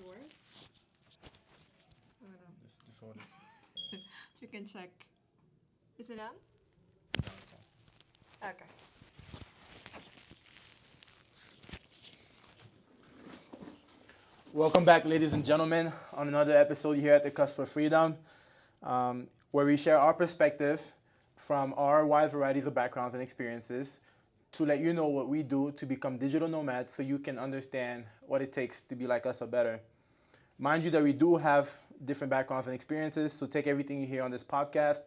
work? I don't know. Just hold it. You can check. Is it on? No, it's on. Okay. Welcome back, ladies and gentlemen, on another episode here at the Cusp of Freedom, where we share our perspective from our wide varieties of backgrounds and experiences to let you know what we do to become digital nomads so you can understand what it takes to be like us or better. Mind you that we do have different backgrounds and experiences, so take everything you hear on this podcast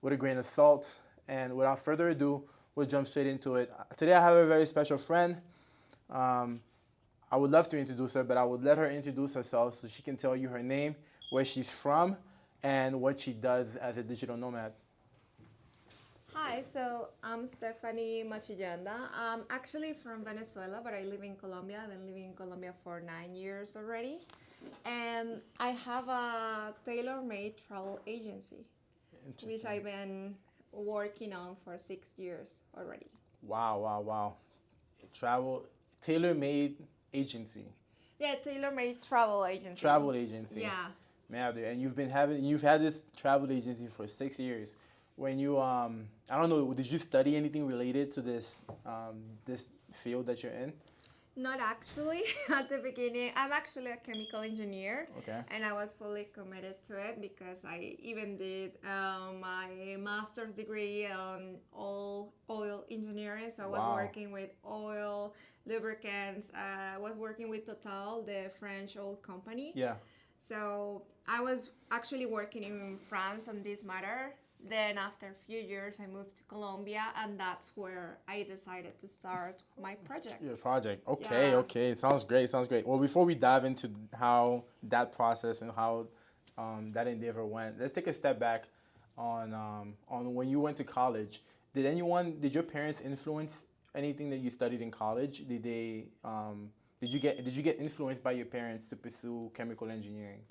with a grain of salt. And without further ado, we'll jump straight into it. Today I have a very special friend. I would love to introduce her, but I would let her introduce herself so she can tell you her name, where she's from, and what she does as a digital nomad. Hi, so I'm Stephanie Machillanda. I'm actually from Venezuela, but I live in Colombia. I've been living in Colombia for 9 years already. And I have a tailor-made travel agency, which I've been working on for 6 years already. Wow. Travel, tailor-made agency. Yeah, tailor-made travel agency. Travel agency. Yeah. Man, dude, and you've had this travel agency for 6 years. When you I don't know, did you study anything related to this field that you're in? Not actually at the beginning. I'm actually a chemical engineer. Okay. And I was fully committed to it because I even did my master's degree on oil engineering. So I was Wow. working with oil, lubricants. I was working with Total, the French oil company. Yeah. So I was actually working in France on this matter. Then after a few years, I moved to Colombia, and that's where I decided to start my project. Your project. Okay, Yeah. okay. Sounds great. Well, before we dive into how that process and how that endeavor went, let's take a step back on when you went to college. Did your parents influence anything that you studied in college? Did you get influenced by your parents to pursue chemical engineering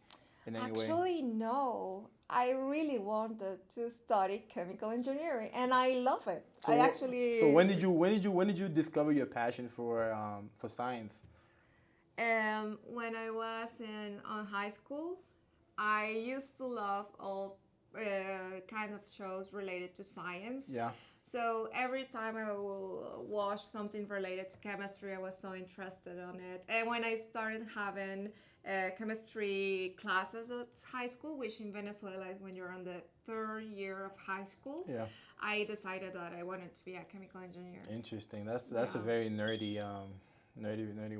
in any way? Actually, no. I really wanted to study chemical engineering, and I love it. So when did you discover your passion for science? When I was in on high school, I used to love all kind of shows related to science. Yeah. So every time I will watch something related to chemistry, I was so interested on it. And when I started having chemistry classes at high school, which in Venezuela is when you're on the third year of high school, Yeah. I decided that I wanted to be a chemical engineer. Interesting. That's a Yeah. very nerdy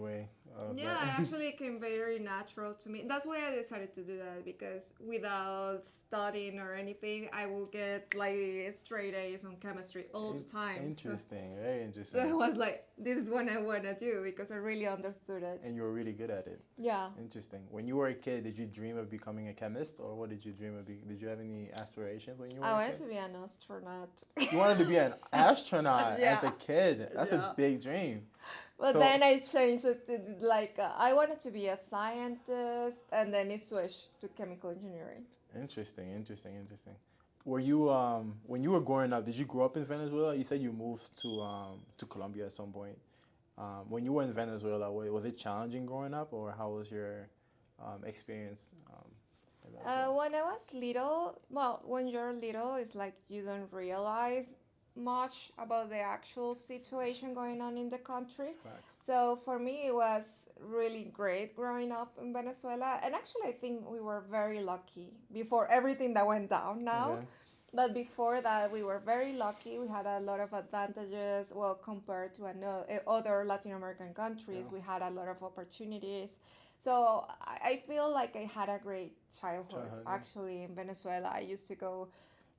way of Yeah, that. it actually came very natural to me. That's why I decided to do that because without studying or anything, I will get like straight A's on chemistry all the time. Interesting. Very So interesting. I was like, this is what I want to do because I really understood it. And you were really good at it. Yeah. Interesting. When you were a kid, did you dream of becoming a chemist, or what did you dream of? Did you have any aspirations when you were I a wanted kid? to be an astronaut. You wanted to be an astronaut Yeah. as a kid. That's Yeah. a big dream. But So- then I changed it to like, I wanted to be a scientist and then it switched to chemical engineering. Interesting. Were you when you were growing up? Did you grow up in Venezuela? You said you moved to Colombia at some point. When you were in Venezuela, was it challenging growing up, or how was your experience? In Venezuela? When I was little, well, when you're little, it's like you don't realize much about the actual situation going on in the country. Facts. So for me, it was really great growing up in Venezuela. And actually, I think we were very lucky before everything that went down now. Okay. But before that, we were very lucky. We had a lot of advantages. Well, compared to other Latin American countries, Yeah. we had a lot of opportunities. So I feel like I had a great childhood Yeah. actually in Venezuela. I used to go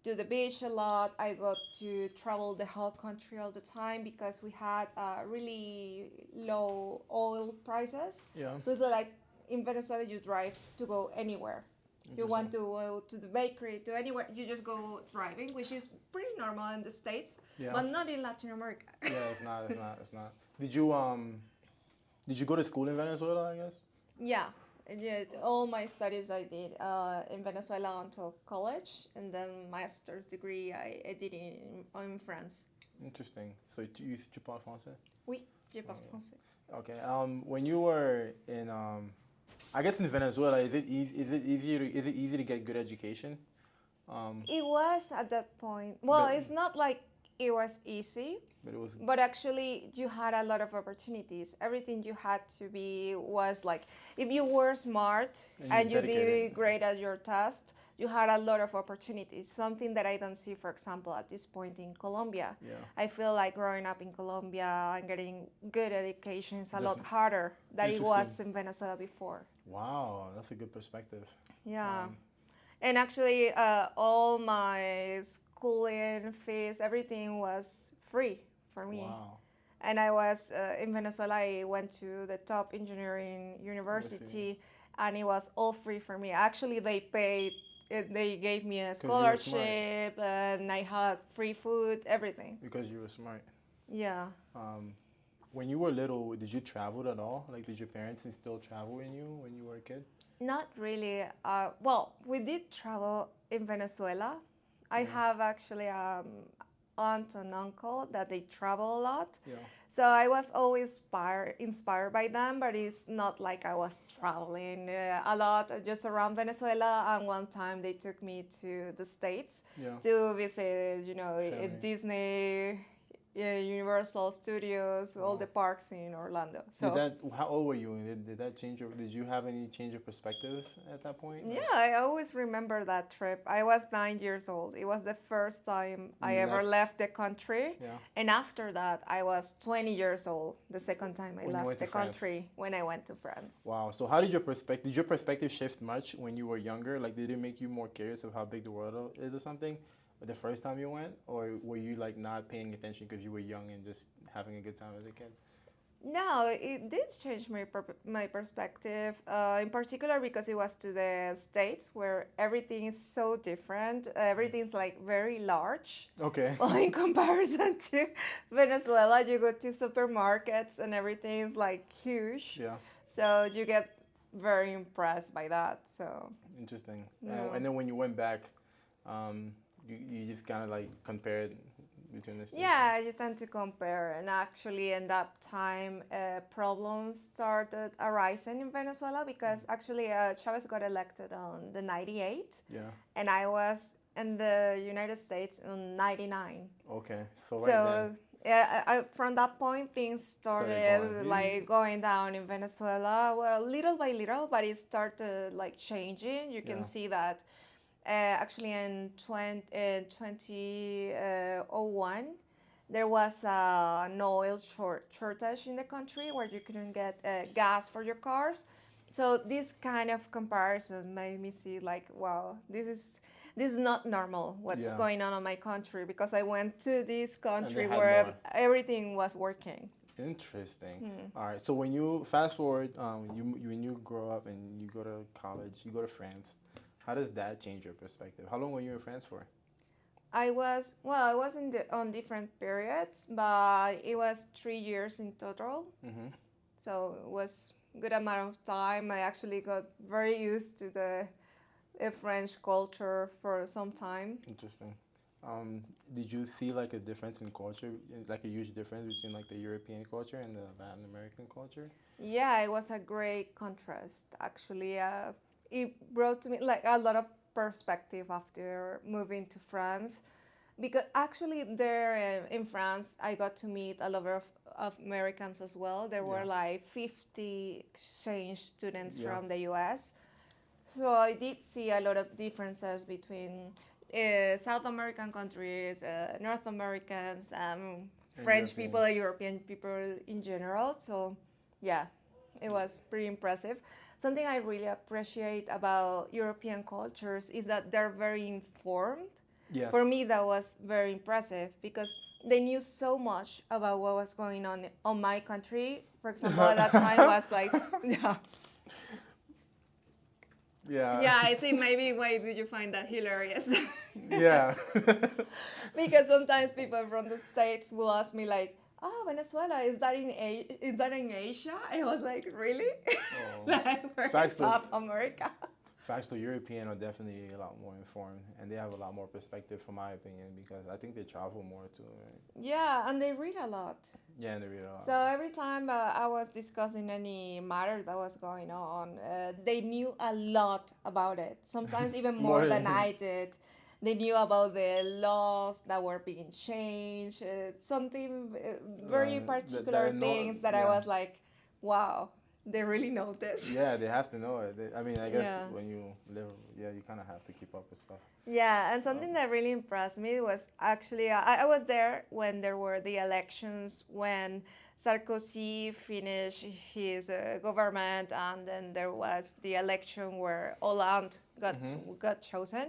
to the beach a lot. I got to travel the whole country all the time because we had really low oil prices. Yeah. So it's like in Venezuela, you drive to go anywhere. You want to go to the bakery, to anywhere, you just go driving, which is pretty normal in the States, Yeah. but not in Latin America. Yeah, it's not. Did you go to school in Venezuela, I guess? Yeah, all my studies I did in Venezuela until college, and then master's degree I did in France. Interesting. So tu parles français? Oui, je parle Yeah. français. Okay. When you were in I guess in Venezuela, is it easy to get good education? Um, It was at that point. Well, but it's not like it was easy, but it was but actually you had a lot of opportunities. Everything you had to be was like, if you were smart and you and you did dedicated. it great at your task, you had a lot of opportunities. Something that I don't see, for example, at this point in Colombia. Yeah. I feel like growing up in Colombia and getting good education is a lot Doesn't- harder than it Interesting. was in Venezuela before. Wow, that's a good perspective. Yeah. Um, And actually, all my schooling fees, everything was free for me. wow. And I was in Venezuela, I went to the top engineering university, and it was all free for me. Actually, they paid, they gave me a 'Cause you were smart. scholarship, and I had free food, everything. Because you were smart. Yeah. When you were little, did you travel at all? Like, did your parents instill travel in you when you were a kid? Not really. Well, we did travel in Venezuela. I Yeah. have actually aunt and uncle that they travel a lot. Yeah. So I was always inspired by them, but it's not like I was traveling a lot just around Venezuela. And one time they took me to the States Yeah. to visit, Family. Disney, Universal Studios, all Wow. the parks in Orlando. So How old were you? And did that change did you have any change of perspective at that point? yeah, I always remember that trip. I was 9 years old. It was the first time I You ever left? left the country. Yeah. And after that, I was 20 years old, the second time I When you left went the to France. country when I went to France. Wow. So how did your perspective shift much when you were younger? Like, did it make you more curious of how big the world is or something? The first time you went, or were you like not paying attention because you were young and just having a good time as a kid? No, it did change my perspective, in particular because it was to the States where everything is so different. Everything's like very large. Okay. Well, in comparison to Venezuela, you go to supermarkets and everything's like huge. Yeah. So you get very impressed by that. So Interesting. Yeah. And then when you went back, you just kind of like compared between the states. yeah, you tend to compare. And actually, in that time, problems started arising in Venezuela because actually Chavez got elected on the 98, Yeah. and I was in the United States in 99. Okay. So right So then. from that point, things Started started going. like going down in Venezuela. Well, little by little, but it started like changing. You can Yeah. see that actually in 2001, there was an oil shortage in the country where you couldn't get gas for your cars. So this kind of comparison made me see like, wow, this is not normal what's Yeah. going on in my country, because I went to this country had where more. everything was working. Interesting. All right. So when you fast forward, when you grow up and you go to college, you go to France. How does that change your perspective? How long were you in France for? I was on different periods, but it was 3 years in total. Mm-hmm. So it was good amount of time. I actually got very used to the French culture for some time. Interesting. Did you see like a difference in culture, like a huge difference between like the European culture and the Latin American culture? Yeah, it was a great contrast. Actually, it brought to me like a lot of perspective after moving to France, because actually there in France I got to meet a lot of Americans as well. There were Yeah. like 50 exchange students Yeah. from the US. So I did see a lot of differences between South American countries, North Americans, And French European. people, European people in general. So yeah, it was pretty impressive. Something I really appreciate about European cultures is that they're very informed. Yes. For me, that was very impressive because they knew so much about what was going on my country. For example, at that time was like, yeah. Yeah. Yeah, I say maybe why did you find that hilarious? Yeah. Because sometimes people from the States will ask me like, "Oh, Venezuela, is that in Asia?" And I was like, "Really?" Oh. Like, where So I is still- South America? Facts, the European are definitely a lot more informed, and they have a lot more perspective, from my opinion, because I think they travel more too. Right? Yeah, and they read a lot. Yeah, and they read a lot. So every time I was discussing any matter that was going on, they knew a lot about it. Sometimes even more More than than I did. They knew about the laws that were being changed, something very particular no, things that I yeah, was like, wow, they really know this. yeah, they have to know it. I mean, I guess Yeah. when you live, yeah, you kind of have to keep up with stuff. Yeah, and Um, something that really impressed me was actually I was there when there were the elections, when Sarkozy finished his government, and then there was the election where Hollande got chosen,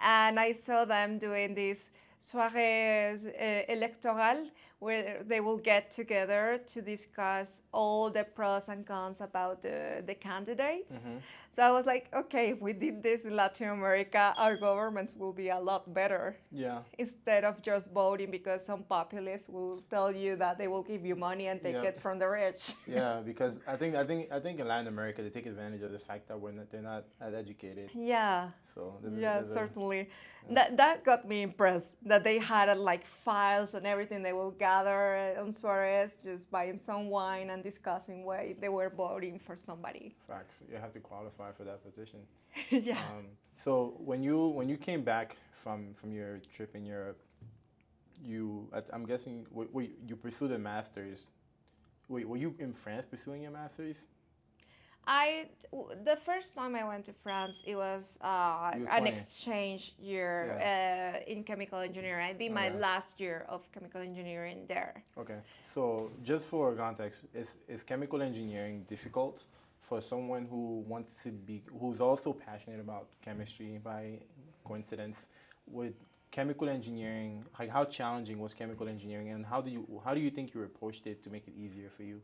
and I saw them doing this soirée électorale where they will get together to discuss all the pros and cons about the candidates. So I was like, okay, if we did this in Latin America, our governments will be a lot better. yeah, Instead of just voting because some populists will tell you that they will give you money and take yeah. it from the rich. Yeah, because I think in Latin America they take advantage of the fact that they're not as educated. Yeah. So Yeah, certainly. That got me impressed that they had like files and everything. They will gather on Suarez just buying some wine and discussing why they were voting for somebody. facts. You have to qualify for that position. Yeah. So when you came back from your trip in Europe, I'm guessing you pursued a master's. Wait, were you in France pursuing your master's? The first time I went to France, it was You were an 20. exchange year in chemical engineering. I did my Okay. last year of chemical engineering there. Okay. So just for context, is chemical engineering difficult for someone who's also passionate about chemistry by coincidence? With chemical engineering, like how challenging was chemical engineering, and how do you think you approached it to make it easier for you?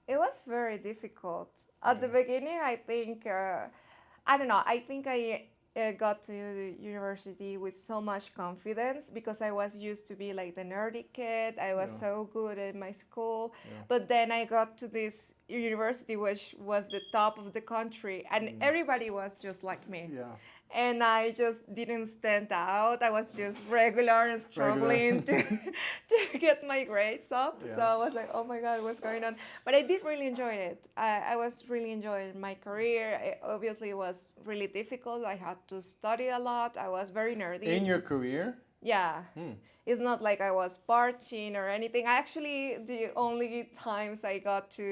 It was very difficult. At the beginning, I think, I don't know, I think I got to the university with so much confidence because I was used to be like the nerdy kid. I was Yeah. so good at my school. Yeah. But then I got to this university, which was the top of the country, and everybody was just like me. Yeah. And I just didn't stand out. I was just regular and struggling to get my grades up. Yeah. So I was like, oh my God, what's going on? But I did really enjoy it. I was really enjoying my career. Obviously, it was really difficult. I had to study a lot. I was very nerdy. In your career? Yeah. It's not like I was partying or anything. Actually, the only times I got to,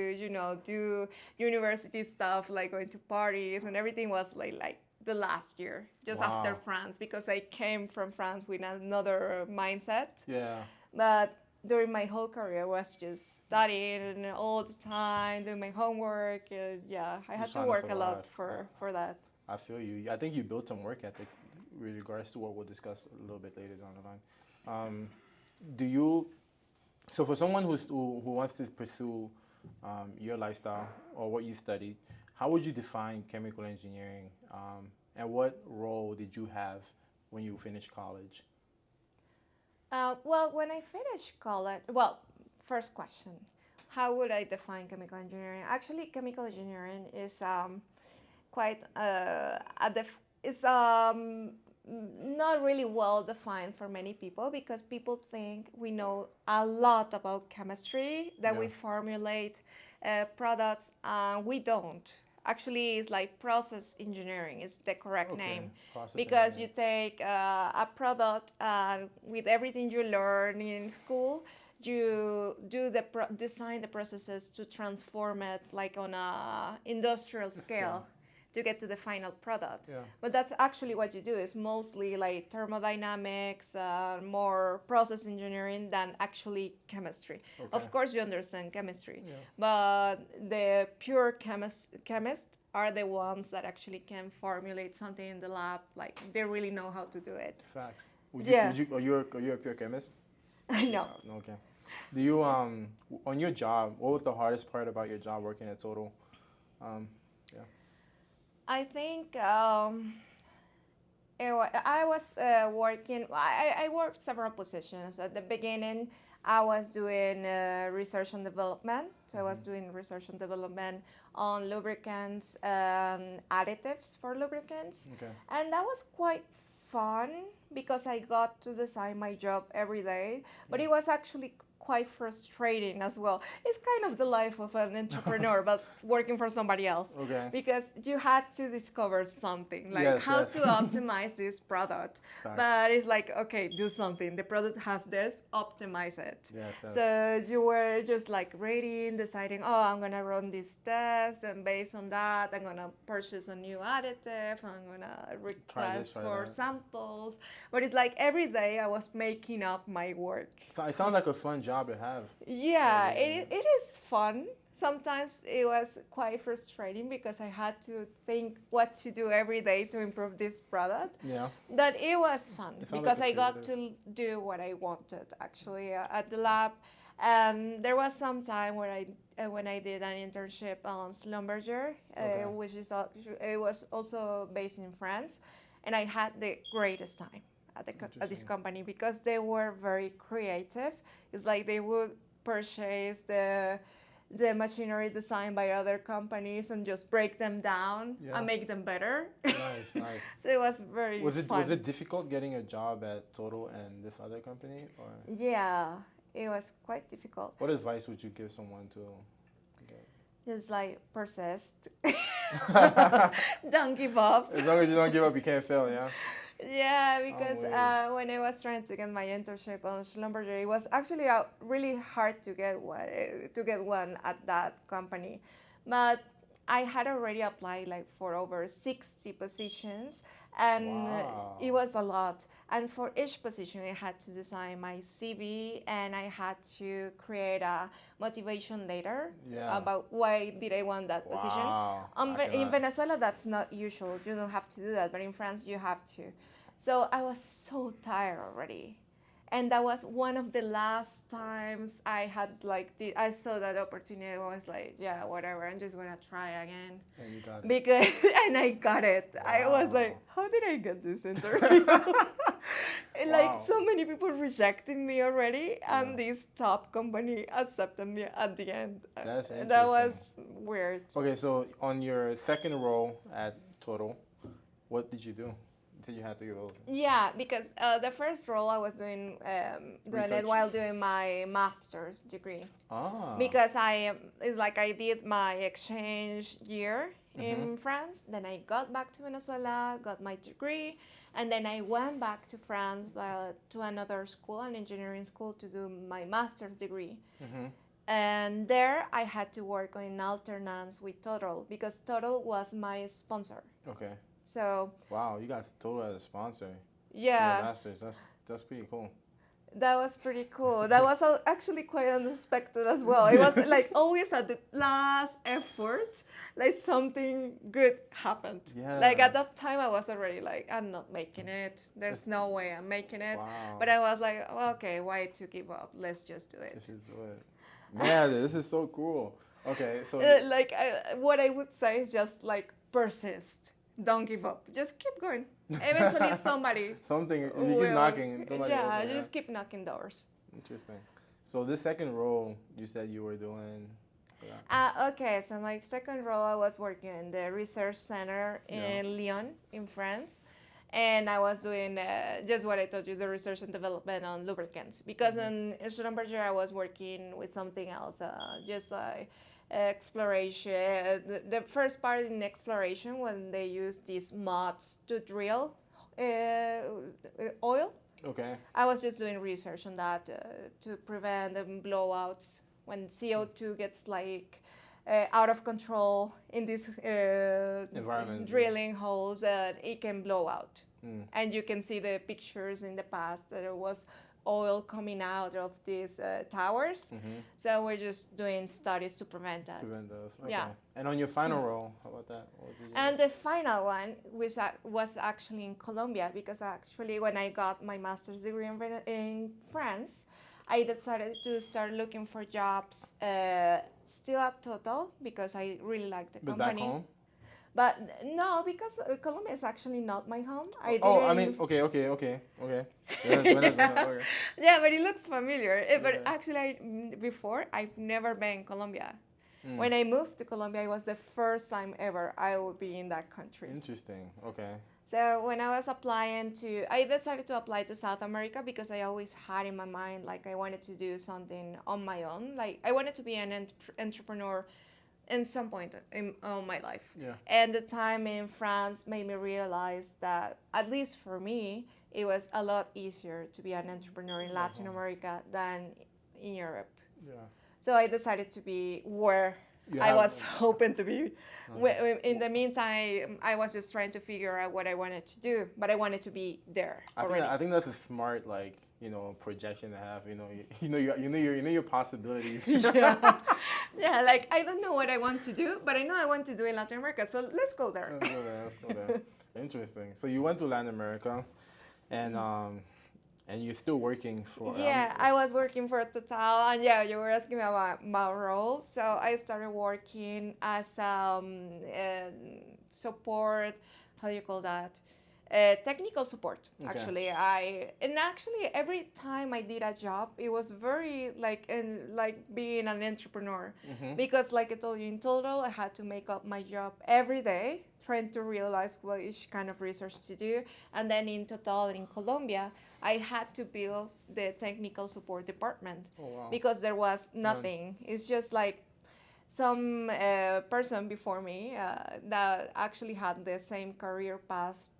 do university stuff, like going to parties and everything was like the last year, just after Wow. France, because I came from France with another mindset. Yeah. But during my whole career, I was just studying all the time, doing my homework. Yeah, I had to trying to work a lot survive. for that. I feel you. I think you built some work ethic with regards to what we'll discuss a little bit later down the line. Do you? So for someone who wants to pursue your lifestyle or what you studied, how would you define chemical engineering? And what role did you have when you finished college? Well, when I finished college, first question, how would I define chemical engineering? Actually, chemical engineering is quite it's not really well defined for many people because people think we know a lot about chemistry, that we formulate products. We don't. Actually, it's like process engineering is the correct name. Process Because you engineering. take a product and with everything you learn in school, you do design the processes to transform it like on a industrial scale to get to the final product. Yeah. But that's actually what you do. Is mostly like thermodynamics, more process engineering than actually chemistry. Okay. Of course, you understand chemistry, Yeah. but the pure chemists are the ones that actually can formulate something in the lab. Like they really know how to do it. Facts. Yeah. Are you a pure chemist? I know. No, okay. Do you on your job? What was the hardest part about your job working at Total? Yeah. I think I was working. I worked several positions at the beginning. I was doing research and development. So I was doing research and development on lubricants and additives for lubricants. Okay. And that was quite fun because I got to design my job every day. But it was actually quite frustrating as well. It's kind of the life of an entrepreneur, but working for somebody else. Okay. Because you had to discover something, like Yes, how yes. to optimize this product. Facts. But it's like, okay, do something. The product has this, optimize it. Yes, yes. So you were just like reading, deciding, oh, I'm gonna run this test, and based on that, I'm gonna purchase a new additive. I'm gonna request for that. samples. But it's like every day I was making up my work. It sounds like a fun job to have. Yeah, it is fun. Sometimes it was quite frustrating because I had to think what to do every day to improve this product. Yeah. But it was fun because like I got to do what I wanted actually at the lab. And there was some time where when I did an internship on Schlumberger, which is it was also based in France, and I had the greatest time at this company because they were very creative. It's like they would purchase the machinery designed by other companies and just break them down and make them better. Nice, nice. So it was very fun. Was it difficult getting a job at Total and this other company? Or? Yeah, it was quite difficult. What advice would you give someone to get? Just like persist. Don't give up. As long as you don't give up, you can't fail, yeah? Yeah, because when I was trying to get my internship on Schlumberger, it was actually really hard to get one at that company. But I had already applied like for over 60 positions, and it was a lot. And for each position, I had to design my CV, and I had to create a motivation letter about why did I want that position. In Venezuela, that's not usual. You don't have to do that, but in France, you have to. So I was so tired already. And that was one of the last times I had I saw that opportunity. I was like, yeah, whatever. I'm just gonna try again. And you got it. Because and I got it. Wow. I was like, how did I get this interview? Like so many people rejecting me already, and this top company accepted me at the end. That's interesting. That was weird. Okay, so on your second role at Total, what did you do? You had to go. Yeah, because the first role I was doing it while doing my master's degree. Because it's like I did my exchange year in France, then I got back to Venezuela, got my degree, and then I went back to France to another school, an engineering school, to do my master's degree. And there I had to work on alternance with Total because Total was my sponsor. Okay. So wow, you got Total as a sponsor. Yeah. Masters, that's pretty cool. That was pretty cool. That was actually quite unexpected as well. It was like always at the last effort, like something good happened. Yeah. Like at that time, I was already like, I'm not making it. There's no way I'm making it. Wow. But I was like, okay, why to give up? Let's just do it. Let's just do it. Man, this is so cool. Okay, so what I would say is just like persist. Don't give up. Just keep going. Eventually, something you keep knocking. Just keep knocking doors. Interesting. So this second role, you said you were doing. Okay, so my second role, I was working in the research center in Lyon, in France, and I was doing just what I told you, the research and development on lubricants. Because in Schlumberger, I was working with something else, just like exploration. The first part in exploration when they use these mods to drill oil. Okay. I was just doing research on that to prevent the blowouts when CO2 gets like out of control in these environment drilling holes, that it can blow out. And you can see the pictures in the past that there was oil coming out of these towers. So we're just doing studies to prevent that. Prevent those. Okay. Yeah. And on your final role, how about that? What did you And the final one was actually in Colombia, because actually when I got my master's degree in France, I decided to start looking for jobs still at Total because I really liked the company. Back home? But no, because Colombia is actually not my home. I Oh, I didn't. mean, okay. Venezuela, okay. Yeah, but it looks familiar. But Yeah. actually, before I've never been in Colombia. Mm. When I moved to Colombia, it was the first time ever I would be in that country. Interesting. Okay. So when I was applying to, I decided to apply to South America because I always had in my mind like I wanted to do something on my own. Like I wanted to be an entrepreneur in some point in my life. Yeah. And the time in France made me realize that, at least for me, it was a lot easier to be an entrepreneur in Latin America than in Europe. Yeah. So I decided to be where You I have. was hoping to be. In the meantime, I was just trying to figure out what I wanted to do, but I wanted to be there already. I think that's a smart projection to have. You know your possibilities. Yeah. Yeah, like I don't know what I want to do, but I know I want to do in Latin America, so let's go there. Let's go there. Let's go there. Interesting. So you went to Latin America, and you're still working for. Yeah, I was working for Total, and yeah, you were asking me about my role. So I started working as support. How do you call that? Technical support. Okay. Actually, every time I did a job, it was very like being an entrepreneur, because like I told you, in total, I had to make up my job every day, trying to realize which kind of research to do, and then in Total in Colombia, I had to build the technical support department. Oh, wow. Because there was nothing. It's just like some person before me that actually had the same career path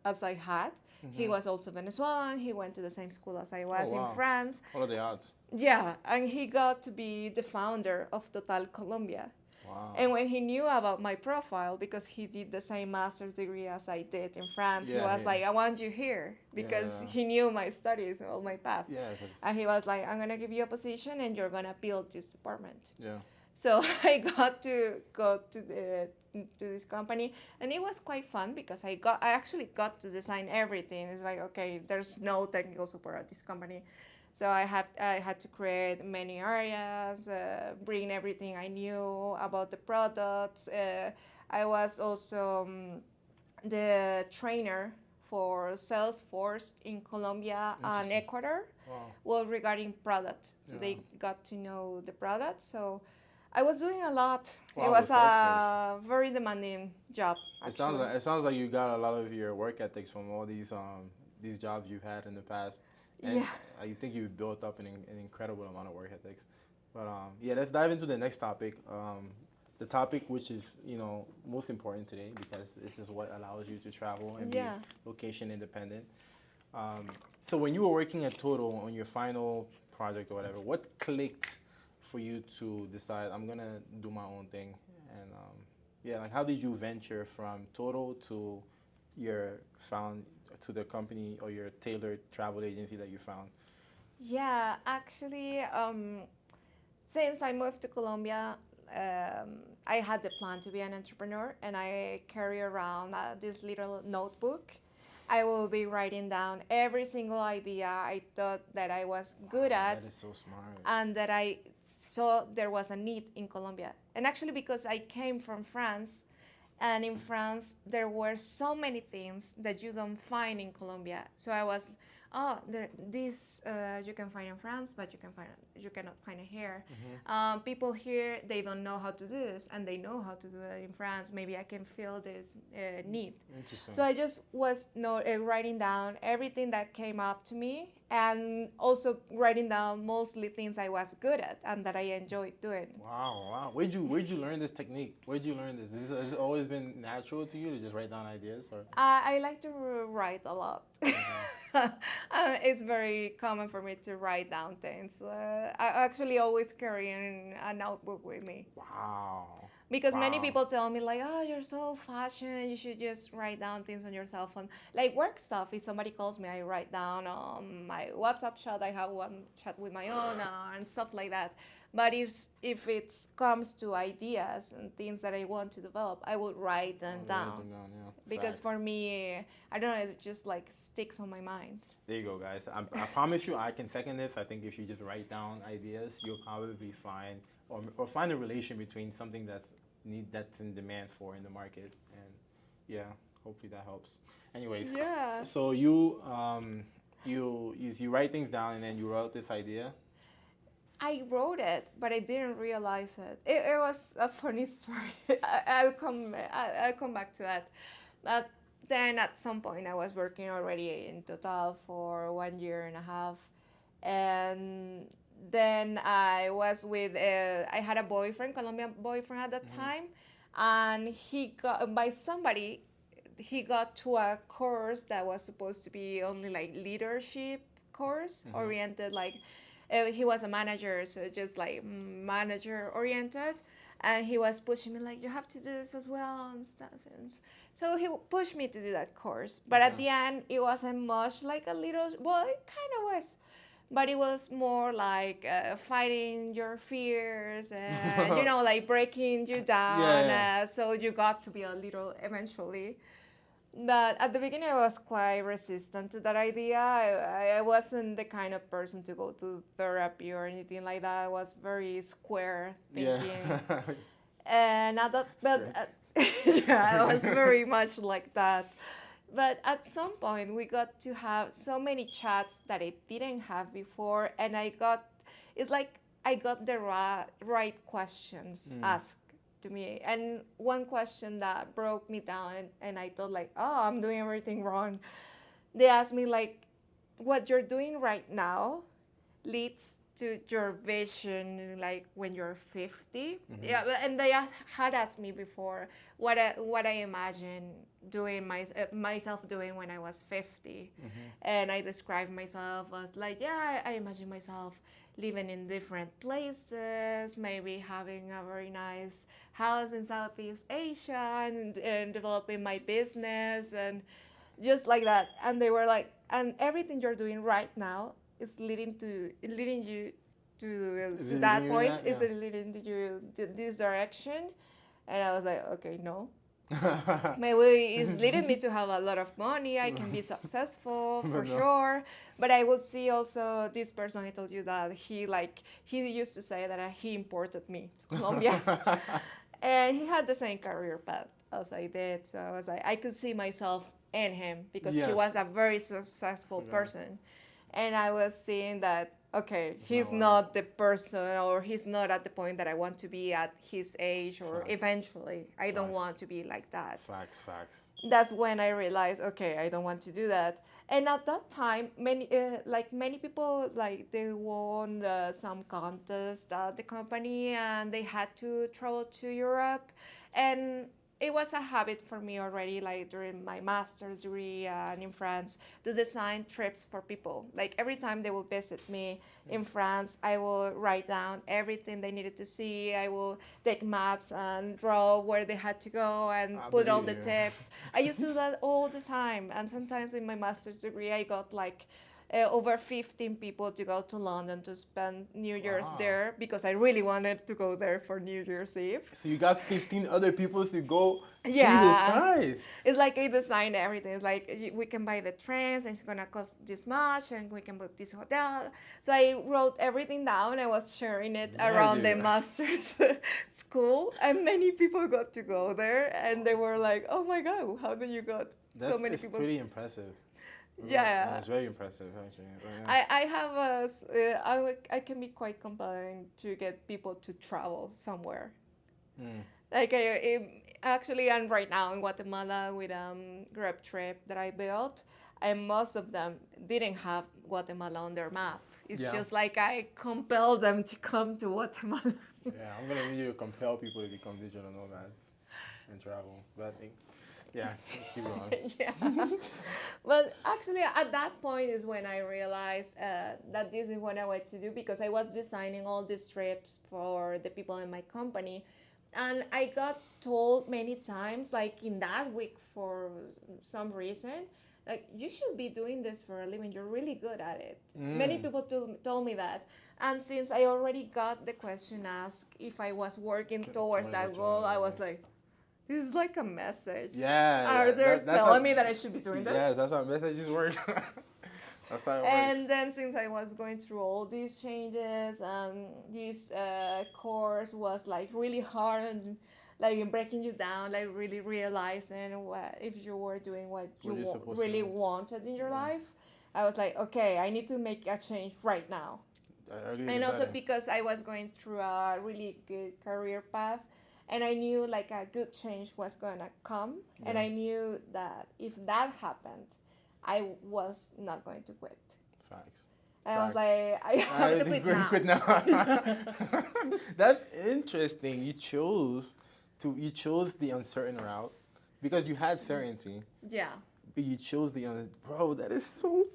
as I had. He was also Venezuelan. He went to the same school as I was in France. What are the odds? Yeah, and he got to be the founder of Total Colombia. Wow. And when he knew about my profile, because he did the same master's degree as I did in France, he was like, I want you here, because he knew my studies, all my path. Yeah. And he was like, I'm going to give you a position and you're going to build this department. Yeah. So I got to go to this company, and it was quite fun because I actually got to design everything. It's like, okay, there's no technical support at this company. So I had to create many areas, bring everything I knew about the products. I was also the trainer for Salesforce in Colombia and Ecuador. Wow. Well, regarding products. So they got to know the product. So I was doing a lot. Wow, it was with a very demanding job. Actually. It sounds like you got a lot of your work ethics from all these jobs you've had in the past. And Yeah. I think you've built up an incredible amount of work ethics. But yeah, let's dive into the next topic. The topic which is most important today, because this is what allows you to travel and be location independent. So when you were working at Total on your final project or whatever, what clicked for you to decide I'm gonna do my own thing? And like how did you venture from Total to the company or your tailored travel agency that you found? Yeah, actually, since I moved to Colombia, I had the plan to be an entrepreneur, and I carry around this little notebook. I will be writing down every single idea I thought that I was good at. That is so smart. And that I saw there was a need in Colombia. And actually, because I came from France, and in France there were so many things that you don't find in Colombia. So I was, this you can find in France, but you cannot find it here. People here, they don't know how to do this, and they know how to do it in France. Maybe I can fill this need. Interesting. So I just was writing down everything that came up to me, and also writing down mostly things I was good at and that I enjoyed doing. Wow. Where'd you learn this technique? Where'd you learn this? Has it always been natural to you to just write down ideas? Or? I like to write a lot. It's very common for me to write down things. I actually always carry a notebook with me. Wow. Because many people tell me like, oh, you're so fashion, you should just write down things on your cell phone. Like work stuff, if somebody calls me, I write down my WhatsApp chat. I have one chat with my own and stuff like that. But if it comes to ideas and things that I want to develop, I would write them down. Because for me, I don't know, it just like sticks on my mind. There you go, guys. I promise you, I can second this. I think if you just write down ideas, you'll probably find or find a relation between something that's need that's in demand for in the market. And yeah, hopefully that helps. Anyways, Yeah. so you write things down and then you wrote this idea. I wrote it, but I didn't realize it. It was a funny story. I'll come back to that. But then at some point, I was working already in total for 1 year and a half, and then I was with I had a boyfriend, Colombian boyfriend at that time, and he got by somebody. He got to a course that was supposed to be only like leadership course oriented, like he was a manager, so just like manager oriented, and he was pushing me like you have to do this as well and stuff, and so he pushed me to do that course. But at the end, it wasn't much like a little. Well, it kind of was, but it was more like fighting your fears and like breaking you down. Yeah. So you got to be a little eventually. But at the beginning, I was quite resistant to that idea. I wasn't the kind of person to go to therapy or anything like that. I was very square thinking. Yeah. And I thought, but yeah, I was very much like that. But at some point, we got to have so many chats that I didn't have before, and it's like I got the right questions asked to me. And one question that broke me down, and I thought like, oh, I'm doing everything wrong. They asked me like, what you're doing right now leads to your vision like when you're 50. Yeah, and they had asked me before what I imagine doing myself doing when I was 50. And I described myself as like, yeah, I imagine myself living in different places, maybe having a very nice house in Southeast Asia, and developing my business and just like that. And they were like, and everything you're doing right now is leading you to that point. Is it leading to you this direction? And I was like, okay, no. Maybe it's leading me to have a lot of money. I can be successful for sure. But I will see also this person I told you that he used to say that he imported me to Colombia. And he had the same career path as I did. So I was like, I could see myself in him because he was a very successful person. And I was seeing that, okay, he's not the person, or he's not at the point that I want to be at his age, or eventually. I don't want to be like that. Facts. That's when I realized, okay, I don't want to do that. And at that time, many people, like they won some contest at the company, and they had to travel to Europe, and it was a habit for me already, like during my master's degree and in France, to design trips for people. Like every time they will visit me in France, I will write down everything they needed to see. I will take maps and draw where they had to go and put all the tips. I used to do that all the time. And sometimes in my master's degree, I got like over 15 people to go to London to spend New Year's there, because I really wanted to go there for New Year's Eve. So you got 15 other people to go? Yeah. Jesus Christ. It's like I designed everything. It's like we can buy the trains, and it's going to cost this much, and we can book this hotel. So I wrote everything down. I was sharing it around the master's school, and many people got to go there, and they were like, oh my God, how did you got so many people? That's pretty impressive. Yeah, that's very impressive actually. I can be quite compelling to get people to travel somewhere. Like actually, I'm right now in Guatemala with Grab trip that I built, and most of them didn't have Guatemala on their map. It's just like I compelled them to come to Guatemala. Yeah, I'm gonna need you to compel people to become digital nomads and travel. But I think. Yeah, let's keep going. Yeah. But actually, at that point is when I realized that this is what I wanted to do, because I was designing all these trips for the people in my company. And I got told many times, like in that week for some reason, like, you should be doing this for a living. You're really good at it. Many people told me that. And since I already got the question asked if I was working towards that goal, I was like, this is like a message. Yeah. Are they telling me that I should be doing this? Yes, that's how messages work. That's how it works. And then since I was going through all these changes, and this course was like really hard, and like breaking you down, like really realizing what if you were doing what you What you're supposed to really do. wanted in your life. I was like, okay, I need to make a change right now. Earlier the And also better. because I was going through a really good career path, and I knew like a good change was gonna come, and Yeah. I knew that if that happened, I was not going to quit. Facts. And I was Facts. like, I have to quit now. Quit now. That's interesting. You chose the uncertain route because you had certainty, Yeah. but you chose bro. That is so.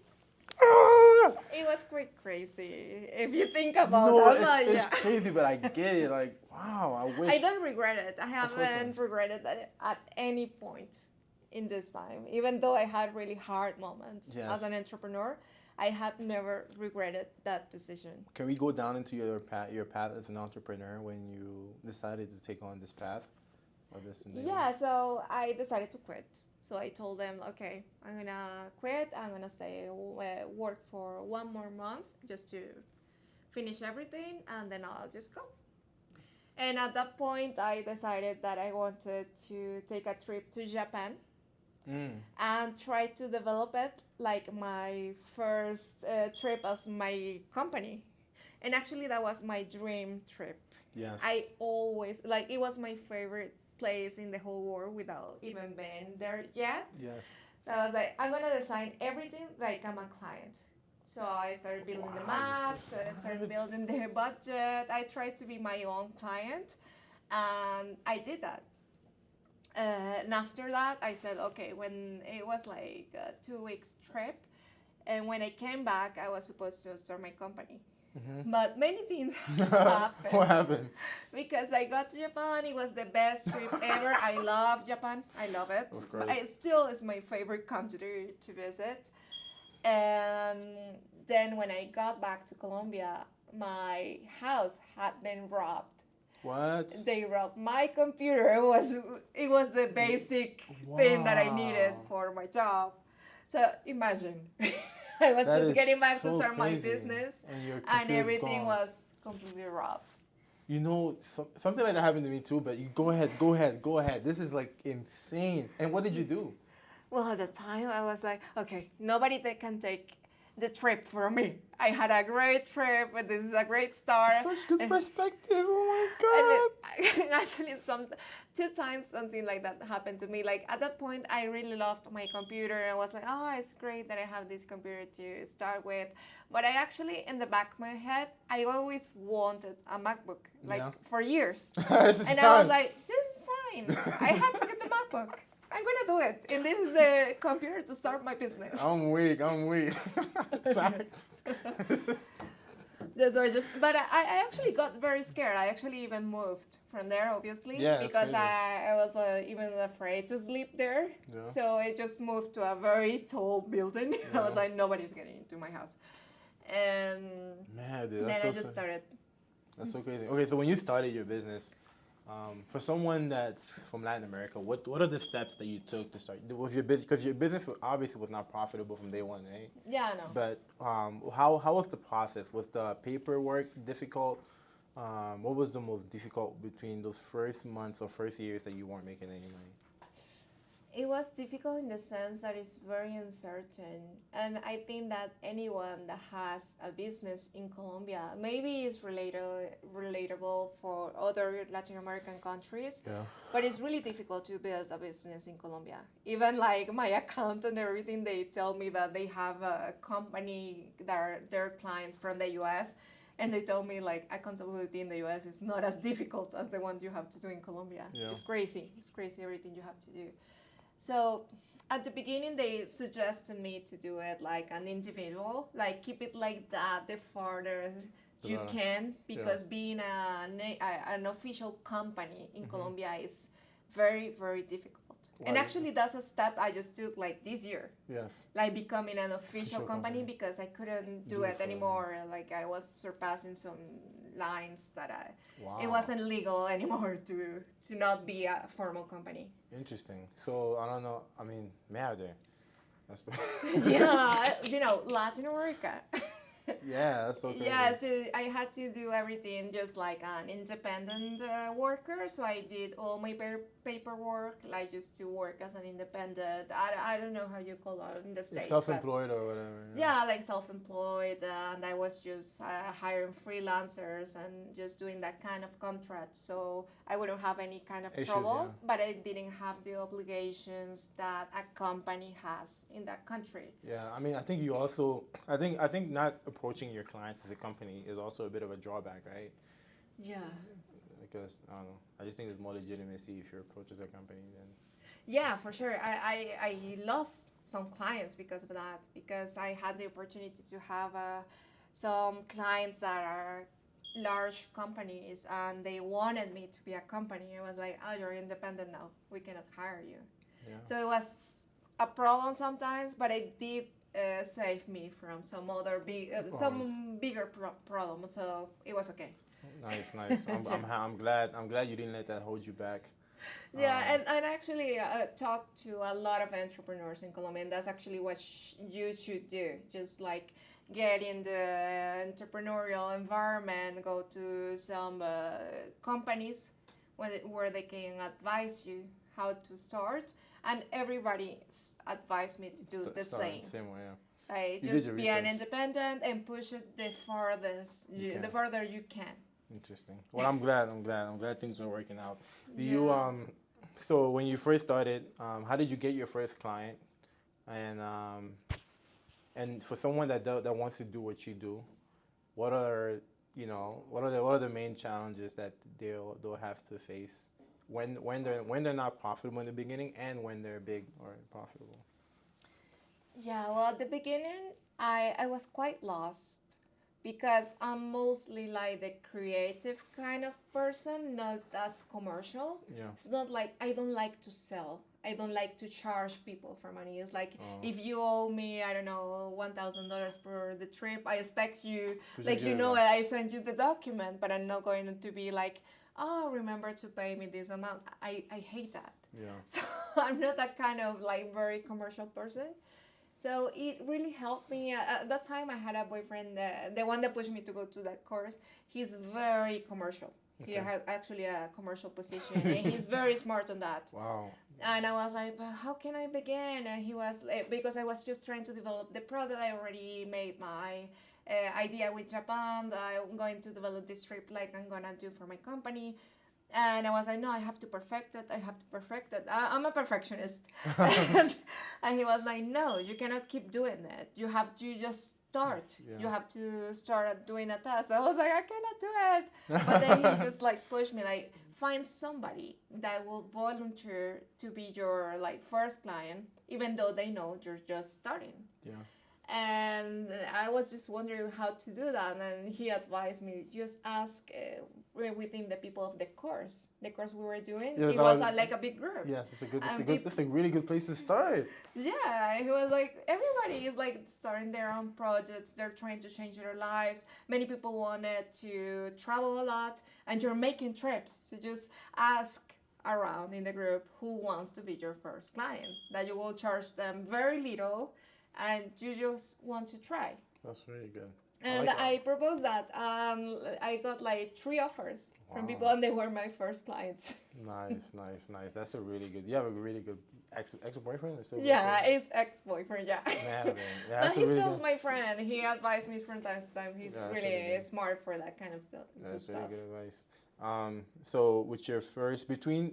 Ah! It was quite crazy if you think about No, that. Like, it's yeah. crazy, but I get it. Like, wow, I wish. I don't regret it. I Of course haven't regretted that at any point in this time. Even though I had really hard moments Yes. as an entrepreneur, I have never regretted that decision. Can we go down into your path as an entrepreneur when you decided to take on this path or this endeavor? Yeah, so I decided to quit. So I told them, okay, I'm gonna quit. I'm gonna stay work for 1 more month just to finish everything, and then I'll just go. And at that point, I decided that I wanted to take a trip to Japan and try to develop it like my first trip as my company. And actually, that was my dream trip. Yes. I always, like, it was my favorite place in the whole world without even being there yet. Yes. So I was like, I'm gonna design everything like I'm a client. So I started building the maps, I started building the budget. I tried to be my own client, and I did that. And after that, I said, okay, when it was like a 2 weeks trip, and when I came back, I was supposed to start my company. But many things happened. What happened? Because I got to Japan, it was the best trip ever. I love Japan. I love it. Of course. It still is my favorite country to visit. And then when I got back to Colombia, my house had been robbed. What? They robbed my computer. It was the basic thing that I needed Wow. for my job. So imagine. I was That just is getting back to so start my crazy. business, And your and computer's everything gone. was completely robbed. You know, something like that happened to me too, but you go ahead. This is like insane. And what did you do? Well, at the time, I was like, okay, nobody that can take the trip from me. I had a great trip, and this is a great start. Such good perspective. Oh my God. And actually, two times something like that happened to me. Like at that point, I really loved my computer. I was like, oh, it's great that I have this computer to start with. But I actually, in the back of my head, I always wanted a MacBook, like for years. And I was like, this is fine. I had to get the MacBook. I'm gonna do it. And this is the computer to start my business. I'm weak. Facts. So but I actually got very scared. I actually even moved from there, obviously, Yeah, because crazy. I was even afraid to sleep there. Yeah. So I just moved to a very tall building. I was like, nobody's getting into my house. And Man, dude, then I just started. That's so crazy. Okay, so when you started your business, for someone that's from Latin America, what are the steps that you took to start? Was your business, because your business obviously was not profitable from day one, right? Yeah, no. But how was the process? Was the paperwork difficult? What was the most difficult between those first months or first years that you weren't making any money? It was difficult in the sense that it's very uncertain. And I think that anyone that has a business in Colombia, maybe it's relatable for other Latin American countries, but it's really difficult to build a business in Colombia. Even like my account and everything, they tell me that they have a company that are their clients from the US. And they told me like accountability in the US is not as difficult as the one you have to do in Colombia. Yeah. It's crazy. It's crazy everything you have to do. So at the beginning, they suggested me to do it like an individual, like keep it like that the farther you can, because being an official company in Colombia is very, very difficult. And actually, that's a step I just took like this year. Yes. Like becoming an official company because I couldn't do it anymore. Like I was surpassing some lines that it wasn't legal anymore to not be a formal company. Interesting. So I don't know. I mean, merde. That's Yeah, Latin America. Yeah, that's so crazy. Yeah, so I had to do everything just like an independent worker. So I did all my paperwork, like just to work as an independent. I don't know how you call it in the You're States, but self-employed or whatever. yeah, like self-employed, and I was just hiring freelancers and just doing that kind of contract. So I wouldn't have any kind of Issues, trouble, yeah. but I didn't have the obligations that a company has in that country. Yeah, I mean, I think you also, I think not approaching your clients as a company is also a bit of a drawback, right? Yeah. Because I don't know, I just think there's more legitimacy if your approach as a company than. Yeah, for sure. I lost some clients because of that, because I had the opportunity to have some clients that are large companies and they wanted me to be a company. I was like, oh, you're independent now. We cannot hire you. Yeah. So it was a problem sometimes, but it did save me from some other some bigger problem. So it was okay. Nice, nice. I'm glad you didn't let that hold you back. Yeah, and actually talked to a lot of entrepreneurs in Colombia, and that's actually what you should do. Just like get in the entrepreneurial environment, go to some companies where they can advise you how to start, and everybody advised me to do the same. Same way, yeah. Like You did just your be an research. independent and push it the farthest, You the can. further you can. Interesting. Well, I'm glad things are working out. Do you Yeah. so when you first started, how did you get your first client? And for someone that wants to do what you do, what are what are the main challenges that they'll have to face when they're not profitable in the beginning and when they're big or profitable? Yeah, well, at the beginning, I was quite lost because I'm mostly like the creative kind of person, not as commercial. Yeah. It's not like I don't like to sell. I don't like to charge people for money. It's like Oh. if you owe me, I don't know, $1,000 for the trip, I expect you, To like just you give it know, back. I send you the document, but I'm not going to be like, oh, remember to pay me this amount. I hate that. Yeah. So I'm not that kind of like very commercial person. So it really helped me. At that time, I had a boyfriend, the one that pushed me to go to that course. He's very commercial. He Okay. has actually a commercial position, and he's very smart on that. Wow. And I was like, but how can I begin? And he was because I was just trying to develop the product. I already made my idea with Japan that I'm going to develop this trip like I'm gonna do for my company. And I was like, no, I have to perfect it. I have to perfect it. I'm a perfectionist. And he was like, no, you cannot keep doing it. You have to just start. Yeah. You have to start doing a task. I was like, I cannot do it. But then he just like pushed me, like, find somebody that will volunteer to be your like first client, even though they know you're just starting. Yeah. And I was just wondering how to do that, and he advised me just ask within the people of the course we were doing. Yeah, It was like a big group. Yes, it's a good. And That's a really good place to start. Yeah, he was like, everybody is like starting their own projects. They're trying to change their lives. Many people wanted to travel a lot, and you're making trips. So just ask around in the group who wants to be your first client. That you will charge them very little, and you just want to try. That's really good. And like I proposed that. I got like 3 offers from people, Wow. and they were my first clients. Nice. That's a really good. You have a really good ex boyfriend or still? Yeah, it's ex-boyfriend. Yeah. Man, okay. Yeah, But that's a he's really still good. my friend. He advised me from time to time. He's Yeah, that's really really good. smart for that kind of That's stuff. really good advice. So with your first between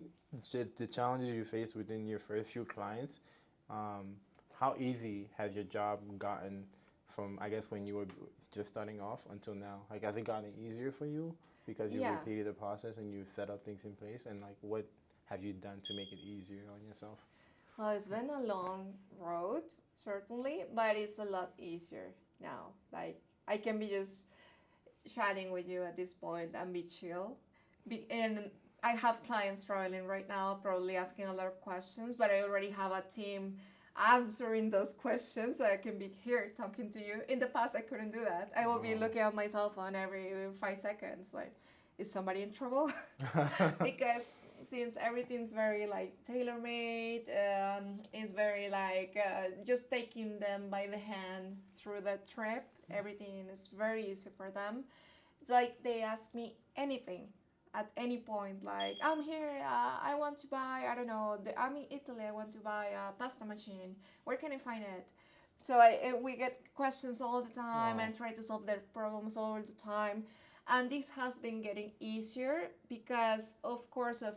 the challenges you faced within your first few clients, how easy has your job gotten from, I guess, when you were just starting off until now? Like, has it gotten easier for you because you Yeah. repeated the process and you set up things in place? And like, what have you done to make it easier on yourself? Well, it's been a long road, certainly, but it's a lot easier now. Like, I can be just chatting with you at this point and be chill. And I have clients traveling right now, probably asking a lot of questions, but I already have a team answering those questions, so I can be here talking to you. In the past, I couldn't do that. I will be looking at my cell phone every 5 seconds, like, is somebody in trouble? Because since everything's very like tailor-made, is very like just taking them by the hand through the trip. Everything is very easy for them. It's like they ask me anything at any point. Like, I'm here, I want to buy, I don't know, I'm in Italy, I want to buy a pasta machine. Where can I find it? So we get questions all the time and try to solve their problems all the time. And this has been getting easier because, of course, of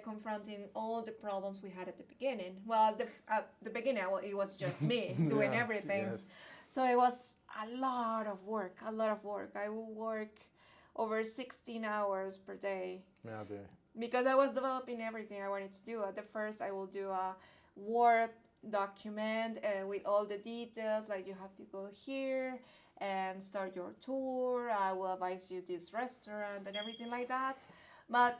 confronting all the problems we had at the beginning. Well, at the beginning, it was just me doing everything. Yes. So it was a lot of work, a lot of work. I would work over 16 hours per day Yeah, because I was developing everything I wanted to do. At the first, I will do a Word document with all the details, like you have to go here and start your tour. I will advise you this restaurant and everything like that. But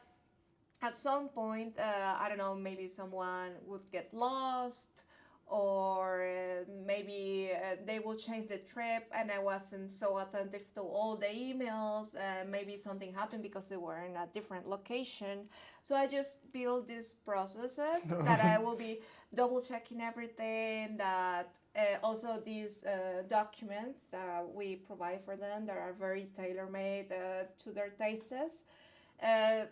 at some point, I don't know, maybe someone would get lost, or maybe they will change the trip and I wasn't so attentive to all the emails. Maybe something happened because they were in a different location. So I just build these processes that I will be double checking everything, that also these documents that we provide for them that are very tailor-made to their tastes. Uh,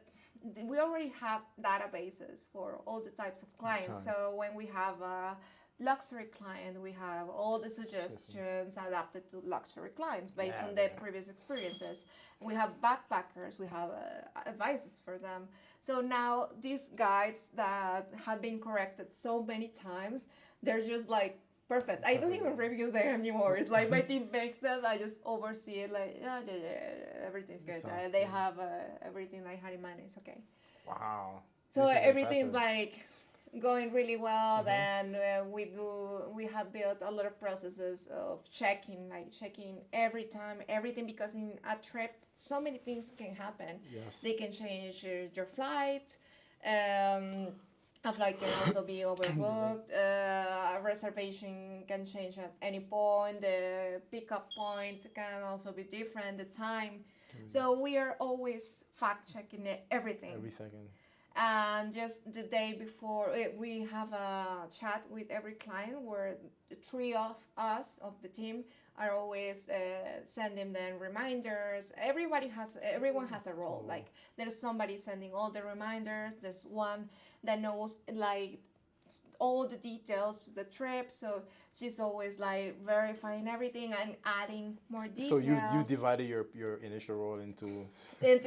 we already have databases for all the types of clients. So when we have a luxury client, we have all the suggestions adapted to luxury clients based on their previous experiences. We have backpackers, we have advices for them. So now these guides that have been corrected so many times, they're just like perfect. I don't even review them anymore. It's like my team makes them, I just oversee it, like, yeah, everything's good. They have everything I had in mind, it's okay. Wow. So everything's like going really well. Then we have built a lot of processes of checking every time, everything, because in a trip, so many things can happen. Yes. They can change your flight. A flight can also be overbooked. A reservation can change at any point. The pickup point can also be different. The time. So we are always fact checking everything. Every second. And just the day before, we have a chat with every client where the three of us of the team are always sending them reminders. Everyone has a role. Like there's somebody sending all the reminders. There's one that knows like all the details to the trip. So she's always like verifying everything and adding more details. So you divided your initial role into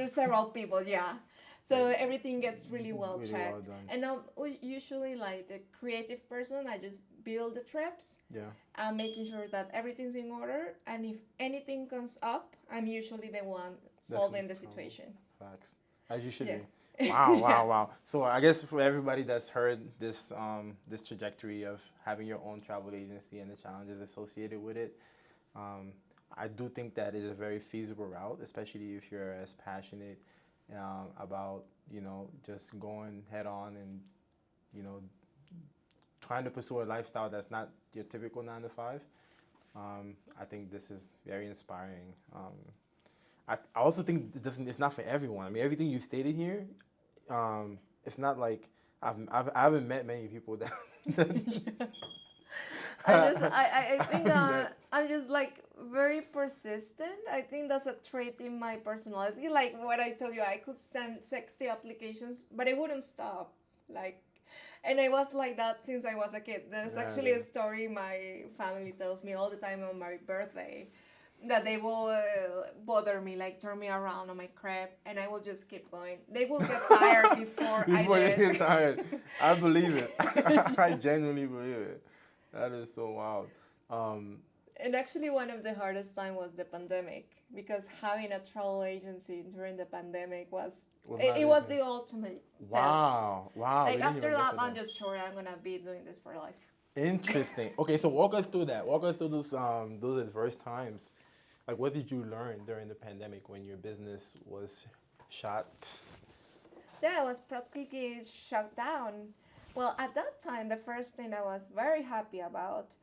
several people, yeah. So everything gets really well checked. Well done. And now usually like the creative person, I just build the trips. Yeah. Making sure that everything's in order. And if anything comes up, I'm usually the one solving the situation. Facts. As you should Yeah. be. Wow. So I guess for everybody that's heard this this trajectory of having your own travel agency and the challenges associated with it, I do think that is a very feasible route, especially if you're as passionate about, just going head on and, trying to pursue a lifestyle that's not your typical 9 to 5. I think this is very inspiring. I also think it's not for everyone. I mean, everything you stated here, it's not like I haven't met many people that. I think I'm just like very persistent. I think that's a trait in my personality. Like what I told you, I could send 60 applications, but I wouldn't stop. And I was like that since I was a kid. There's actually a story my family tells me all the time on my birthday, that they will bother me, like turn me around on my crib, and I will just keep going. They will get tired before I do you it. get tired. I believe it. I genuinely believe it. That is so wild. And actually, one of the hardest time was the pandemic, because having a travel agency during the pandemic was the ultimate test. Wow. Like after that, I'm just sure I'm gonna be doing this for life. Interesting. Okay, so walk us through that. Walk us through those adverse times. Like, what did you learn during the pandemic when your business was shut? Yeah, I was practically shut down. Well, at that time, the first thing I was very happy about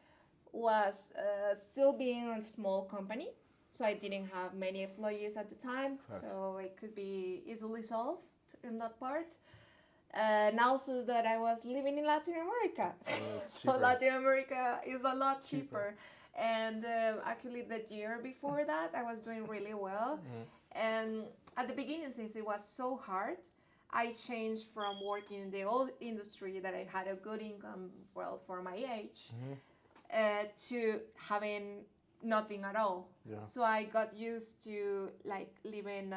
was still being a small company. So I didn't have many employees at the time, so it could be easily solved in that part. And also that I was living in Latin America. So cheaper. Latin America is a lot Cheaper. cheaper. And actually, the year before that, I was doing really well. And at the beginning, since it was so hard, I changed from working in the old industry that I had a good income, well, for my age, to having nothing at all. Yeah. So I got used to like living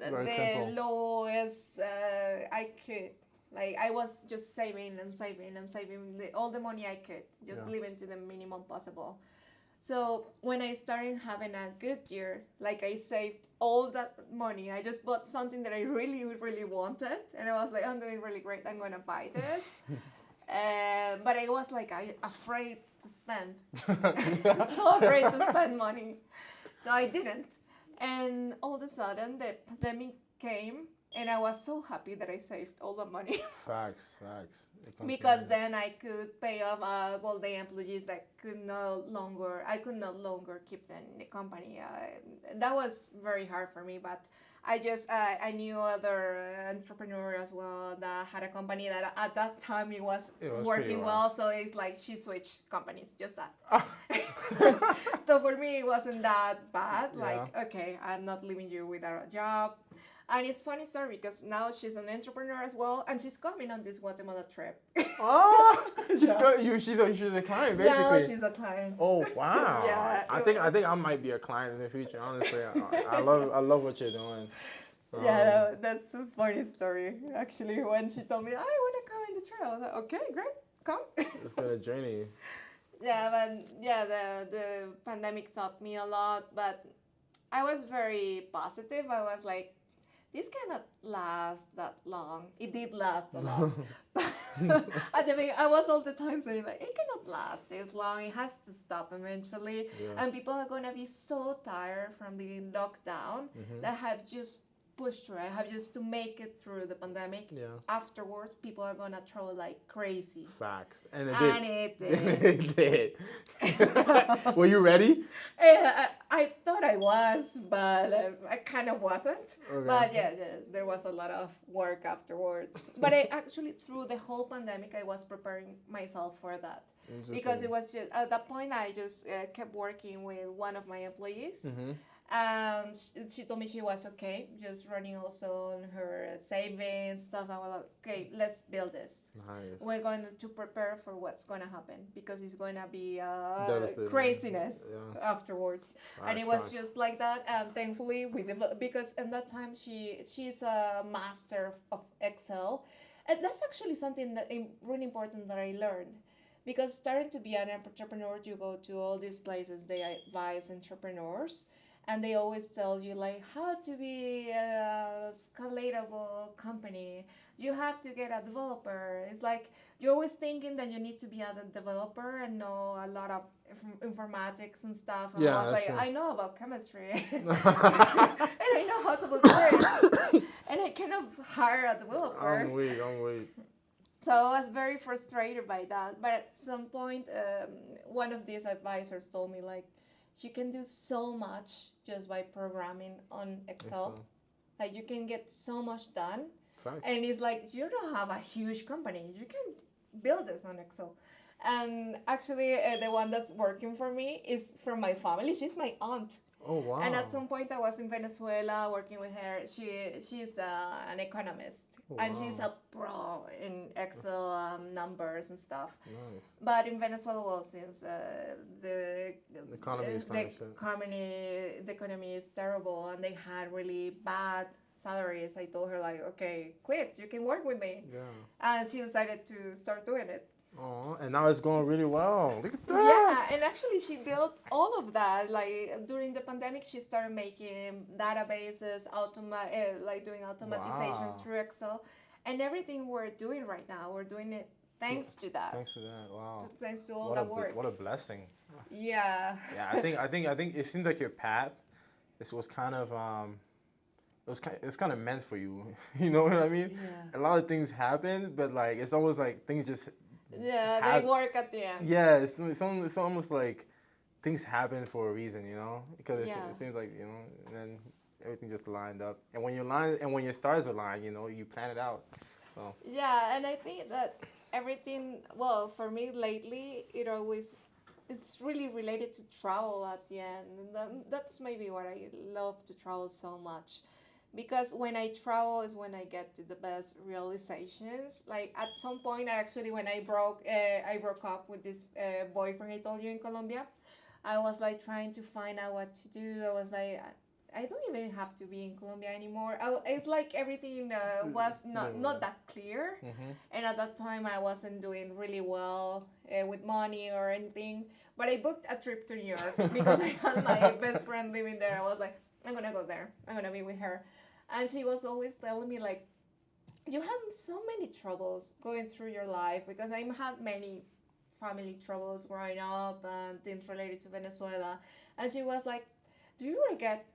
Very the simple. lowest I could. Like I was just saving and saving and saving all the money I could, just Yeah. living to the minimum possible. So when I started having a good year, like I saved all that money. I just bought something that I really, really wanted, and I was like, I'm doing really great. I'm gonna buy this. But I was like, afraid to spend. So afraid to spend money. So I didn't. And all of a sudden, the pandemic came, and I was so happy that I saved all the money. Facts. Because then I could pay off all the employees that I could no longer keep them in the company. That was very hard for me, but I knew other entrepreneurs as well that had a company that at that time it was pretty working well. well. So it's like she switched companies, just that. So for me, it wasn't that bad. Like, okay, I'm not leaving you without a job. And it's funny story because now she's an entrepreneur as well, and she's coming on this Guatemala trip. Oh, she's a client basically. Yeah, she's a client. Oh wow! Yeah, I think I might be a client in the future. Honestly, I love what you're doing. Yeah, that's a funny story. Actually, when she told me, I want to come in the trail, I was like, okay, great, come. It's been a journey. Yeah, but yeah, the pandemic taught me a lot, but I was very positive. I was like, this cannot last that long. It did last a lot. But at the beginning, I was all the time saying like, it cannot last this long. It has to stop eventually. Yeah. And people are going to be so tired from being locked down that have just pushed through. I have just to make it through the pandemic. Yeah. Afterwards, people are going to throw like crazy. Facts. And it did. It did. Were you ready? I thought I was, but I kind of wasn't. Okay. But yeah, there was a lot of work afterwards. But I actually, through the whole pandemic, I was preparing myself for that. Because it was just, at that point, I just kept working with one of my employees. And she told me she was okay, just running also on her savings stuff. I was like, okay, let's build this. Nice. We're going to prepare for what's going to happen because it's going to be Craziness. afterwards. And it was just like that. And thankfully, we developed, because at that time she's a master of Excel. And that's actually something that really important that I learned. Because starting to be an entrepreneur, you go to all these places, they advise entrepreneurs. And they always tell you like how to be a scalatable company. You have to get a developer. It's like you're always thinking that you need to be a developer and know a lot of informatics and stuff. And I was like, I know about chemistry. And I know how to build it. And I cannot hire a developer. I'm weak. So I was very frustrated by that. But at some point, one of these advisors told me like, you can do so much just by programming on Excel. Like you can get so much done. Thanks. And it's like, you don't have a huge company. You can build this on Excel. And actually, the one that's working for me is from my family. She's my aunt. Oh, wow. And at some point I was in Venezuela working with her. She's an economist. And she's a pro in Excel numbers and stuff. Nice. But in Venezuela, well, since the economy is terrible and they had really bad salaries, I told her like, okay, quit. You can work with me. Yeah. And she decided to start doing it. Oh, and now it's going really well. Look at that. Yeah, and actually she built all of that. Like during the pandemic, she started making databases, like doing automatization through Excel, and everything we're doing right now, we're doing it thanks to that. Thanks to that. Wow. Thanks to all that work. What a blessing. Yeah. Yeah, I think it seems like your path. This was kind of it's kind of meant for you. You know what I mean? Yeah. A lot of things happen, but like it's almost like things just. Yeah, they work at the end. Yeah, it's almost like things happen for a reason, you know, because it seems like, you know, and then everything just lined up. And when your stars align, you know, you plan it out. So Yeah, and I think that everything, well, for me lately, it's really related to travel at the end. And that's maybe what I love to travel so much. Because when I travel is when I get to the best realizations. Like at some point, actually, when I broke up with this boyfriend I told you in Colombia, I was like trying to find out what to do. I was like, I don't even have to be in Colombia anymore. It's like everything was not that clear, and at that time I wasn't doing really well with money or anything. But I booked a trip to New York because I had my best friend living there. I was like, I'm gonna go there. I'm gonna be with her, and she was always telling me like, you had so many troubles going through your life because I had many family troubles growing up and things related to Venezuela. And she was like, do you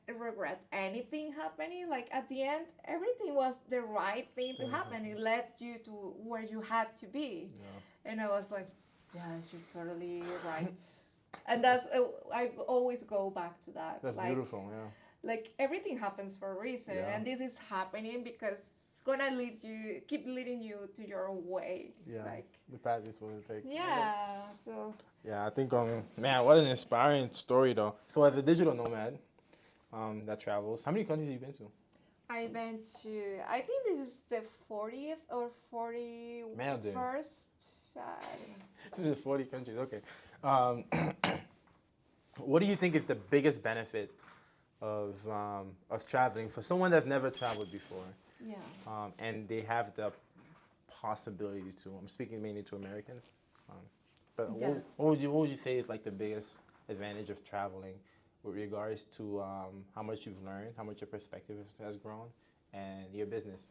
regret anything happening? Like at the end, everything was the right thing to happen. It led you to where you had to be. Yeah. And I was like, yeah, you're totally right. And that's, I always go back to that. That's like, beautiful, yeah. Like everything happens for a reason, yeah. And this is happening because it's gonna keep leading you to your way. Yeah, like the path is what it takes. Yeah, so yeah, I think man, what an inspiring story though. So as a digital nomad, that travels, how many countries have you been to? I've been to, I think this is the 40th or 41st. This is 40 countries. Okay. What do you think is the biggest benefit of traveling for someone that's never traveled before? Yeah. And they have the possibility to. I'm speaking mainly to Americans. But yeah. What would you say is like the biggest advantage of traveling with regards to how much you've learned, how much your perspective has grown, and your business?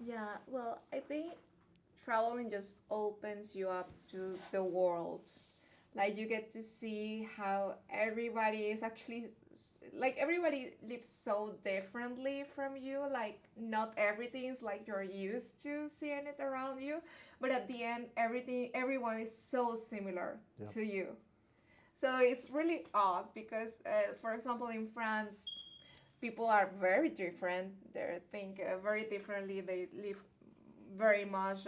Yeah, well, I think traveling just opens you up to the world. Like you get to see how everybody is actually, like everybody lives so differently from you. Like not everything is like you're used to seeing it around you, but at the end everyone is so similar to you. So it's really odd because for example in France, people are very different. They think very differently. They live very much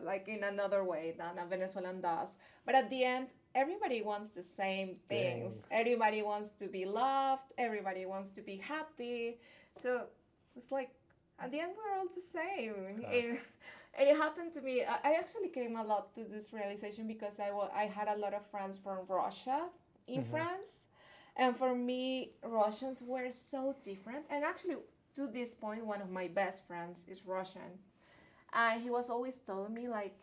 like in another way than a Venezuelan does. But at the end, everybody wants the same things. Everybody wants to be loved. Everybody wants to be happy. So it's like, at the end, we're all the same. And it happened to me. I actually came a lot to this realization because I had a lot of friends from Russia in France. And for me, Russians were so different. And actually, to this point, one of my best friends is Russian. And he was always telling me, like,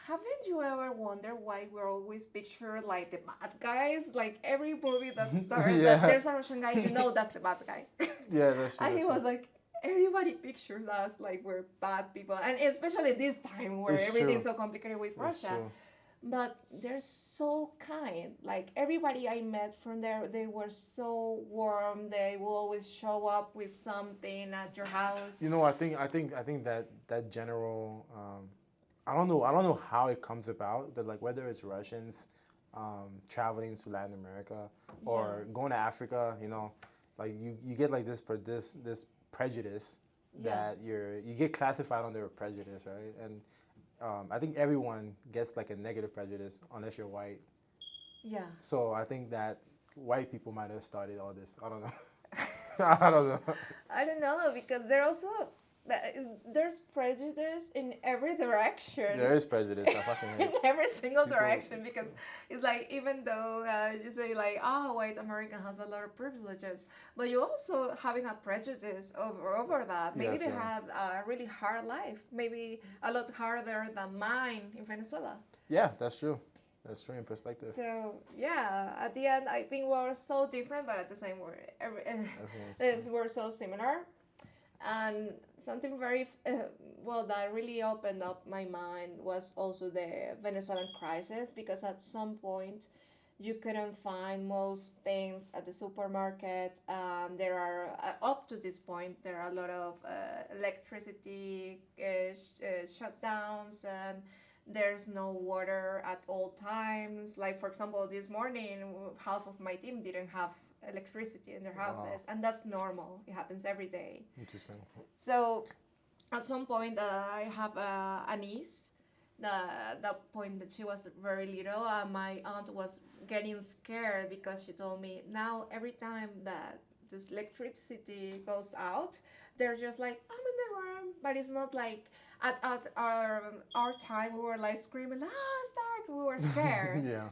haven't you ever wondered why we're always pictured like the bad guys? Like every movie that starts, that there's a Russian guy, you know that's the bad guy. Yeah, that's true. And he was like, everybody pictures us like we're bad people. And especially this time where everything's so complicated with Russia. But they're so kind. Like everybody I met from there, they were so warm. They will always show up with something at your house. You know, I think that general. I don't know how it comes about, but like whether it's Russians traveling to Latin America or going to Africa, you know, like you get like this prejudice that you get classified under a prejudice, right? And I think everyone gets like a negative prejudice unless you're white. Yeah. So I think that white people might have started all this. I don't know. I don't know. I don't know because there's prejudice in every direction. There is prejudice. I fucking hate in every single direction because it's like even though you say like white American has a lot of privileges, but you also having a prejudice over that. Maybe they had a really hard life, maybe a lot harder than mine in Venezuela. Yeah, that's true. That's true in perspective. So yeah, at the end, I think we're so different, but at the same we're so similar. And something very that really opened up my mind was also the Venezuelan crisis, because at some point you couldn't find most things at the supermarket. There are up to this point there are a lot of electricity shutdowns, and there's no water at all times. Like for example, this morning half of my team didn't have electricity in their houses, and that's normal. It happens every day. Interesting. So at some point I have a niece. The point that she was very little, my aunt was getting scared because she told me now every time that this electricity goes out, they're just like, I'm in the room, but it's not like at our time we were like screaming, ah, it's dark, we were scared. Yeah.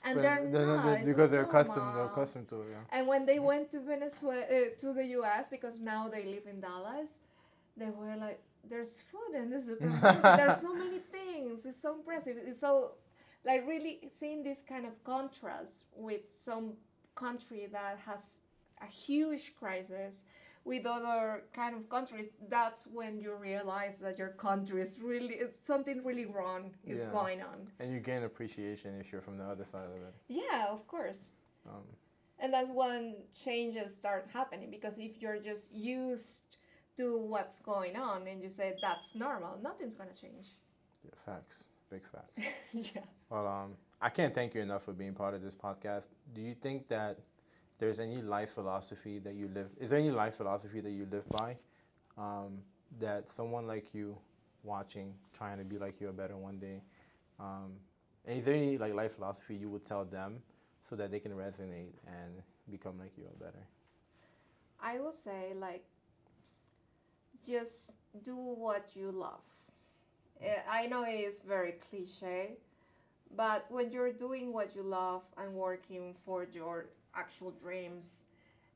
And But they're not. It's because just they're normal. accustomed to it. Yeah. And when they went to Venezuela, to the U.S., because now they live in Dallas, they were like, "There's food in the supermarket. There's so many things. It's so impressive. It's so, like, really seeing this kind of contrast with some country that has a huge crisis." With other kind of countries, that's when you realize that your country is really, it's something really wrong is Yeah. going on. And you gain appreciation if you're from the other side of it. Yeah, of course. Um, And that's when changes start happening, because if you're just used to what's going on and you say that's normal, nothing's going to change. yeah, facts. Big facts. Yeah. Well, I can't thank you enough for being part of this podcast. Do you think that there's any life philosophy that you live? Is there any life philosophy that you live by, that someone like you, watching, trying to be like you or better one day, and is there any like life philosophy you would tell them so that they can resonate and become like you or better? I will say, like, just do what you love. I know it is very cliche, but when you're doing what you love and working for your actual dreams,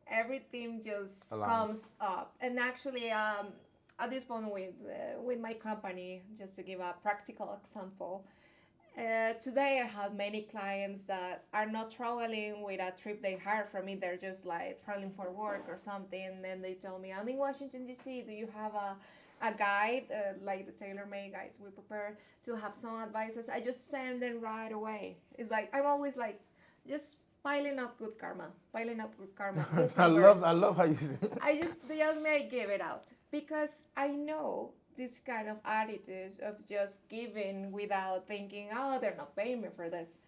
everything just Aligns. comes up. And actually, at this point with my company, just to give a practical example, today I have many clients that are not traveling with a trip they hired from me. They're just like traveling for work or something. And then they tell me, I'm in Washington, D.C. Do you have a guide, like the Tailor-Made guides we prepare, to have some advices? I just send them right away. It's like, I'm always like, just piling up good karma, good I favors. love how you say it. I just may give it out because I know this kind of attitudes of just giving without thinking, oh, they're not paying me for this.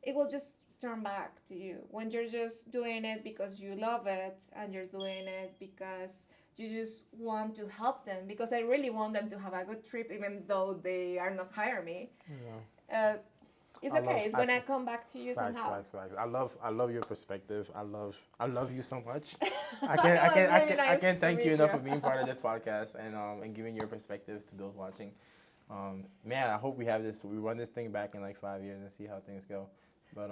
It will just turn back to you when you're just doing it because you love it and you're doing it because you just want to help them, because I really want them to have a good trip even though they are not hiring me. Yeah. It's I okay. love- It's gonna come back to you somehow. Facts. I love your perspective. I love you so much. I It can't was really nice can't to thank you meet enough you. for being part of this podcast and giving your perspective to those watching. Man, I hope we run this thing back in like 5 years and see how things go. But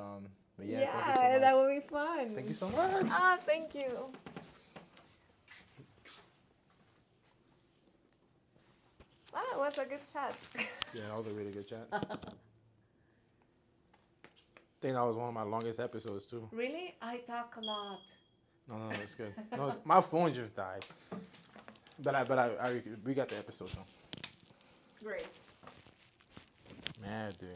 yeah, thank you so much. That will be fun. Thank you so much. Ah, thank you. Ah, it was a good chat. Yeah, that was a really good chat. I think that was one of my longest episodes too. Really? I talk a lot. No, it's good. No, my phone just died. But we got the episode though. Great. Man, dude.